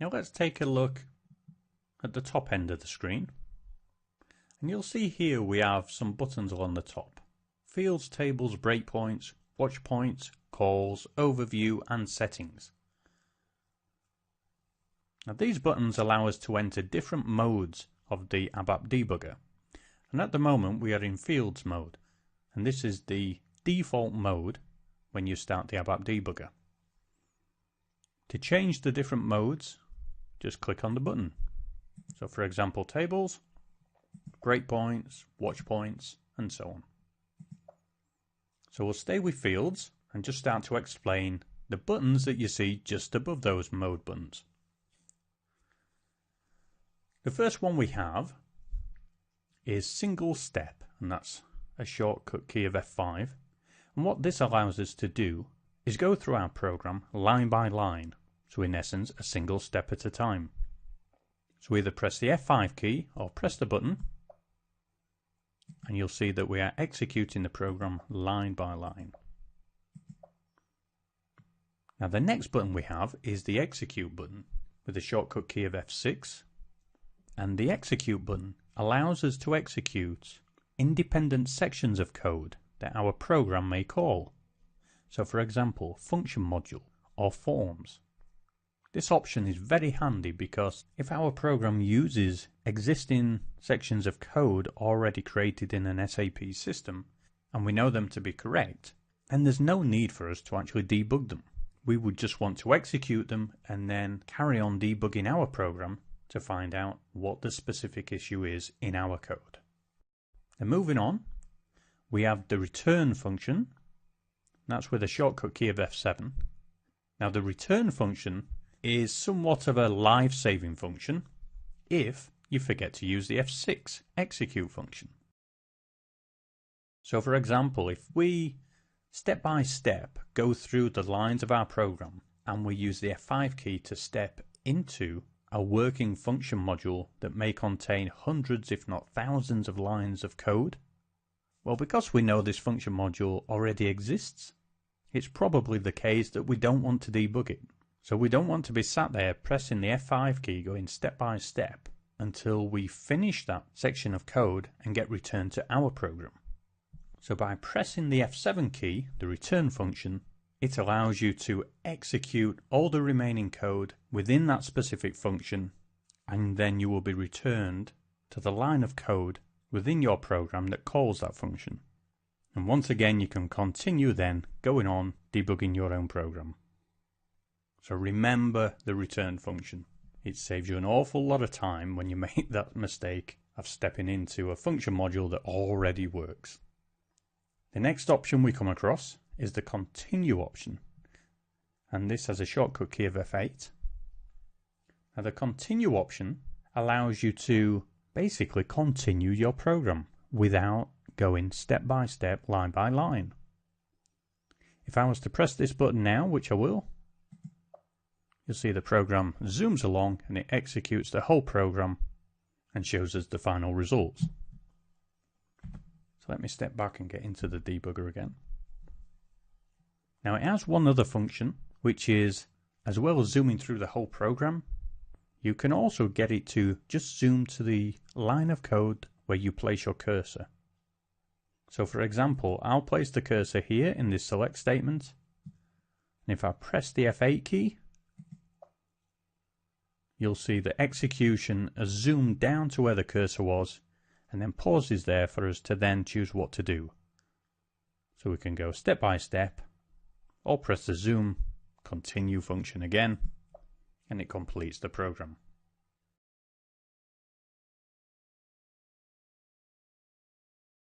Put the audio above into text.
Now let's take a look at the top end of the screen. And you'll see here we have some buttons along the top. Fields, tables, breakpoints, watch points, calls, overview and settings. Now these buttons allow us to enter different modes of the ABAP debugger. And at the moment we are in fields mode. And this is the default mode when you start the ABAP debugger. To change the different modes, just click on the button. So for example, tables, breakpoints, watch points, and so on. So we'll stay with fields and just start to explain the buttons that you see just above those mode buttons. The first one we have is single step, and that's a shortcut key of F5. And what this allows us to do is go through our program line by line. So in essence, a single step at a time. So either press the F5 key or press the button, and you'll see that we are executing the program line by line. Now the next button we have is the execute button with a shortcut key of F6. And the execute button allows us to execute independent sections of code that our program may call. So for example, function module or forms. This option is very handy because if our program uses existing sections of code already created in an SAP system and we know them to be correct, then there's no need for us to actually debug them. We would just want to execute them and then carry on debugging our program to find out what the specific issue is in our code. And moving on, we have the return function. That's with a shortcut key of F7. Now the return function is somewhat of a life-saving function if you forget to use the F6 execute function. So for example, if we step by step go through the lines of our program and we use the F5 key to step into a working function module that may contain hundreds if not thousands of lines of code, well, because we know this function module already exists, it's probably the case that we don't want to debug it. So we don't want to be sat there pressing the F5 key going step by step until we finish that section of code and get returned to our program. So by pressing the F7 key, the return function, it allows you to execute all the remaining code within that specific function, and then you will be returned to the line of code within your program that calls that function. And once again, you can continue then going on debugging your own program. So remember the return function. It saves you an awful lot of time when you make that mistake of stepping into a function module that already works. The next option we come across is the continue option, and this has a shortcut key of F8. Now the continue option allows you to basically continue your program without going step by step, line by line. If I was to press this button now, which I will, you'll see the program zooms along and it executes the whole program and shows us the final results. So let me step back and get into the debugger again. Now it has one other function, which is, as well as zooming through the whole program, you can also get it to just zoom to the line of code where you place your cursor. So for example, I'll place the cursor here in this select statement, and if I press the F8 key, you'll see the execution has zoomed down to where the cursor was and then pauses there for us to then choose what to do. So we can go step by step, or press the zoom continue function again, and it completes the program.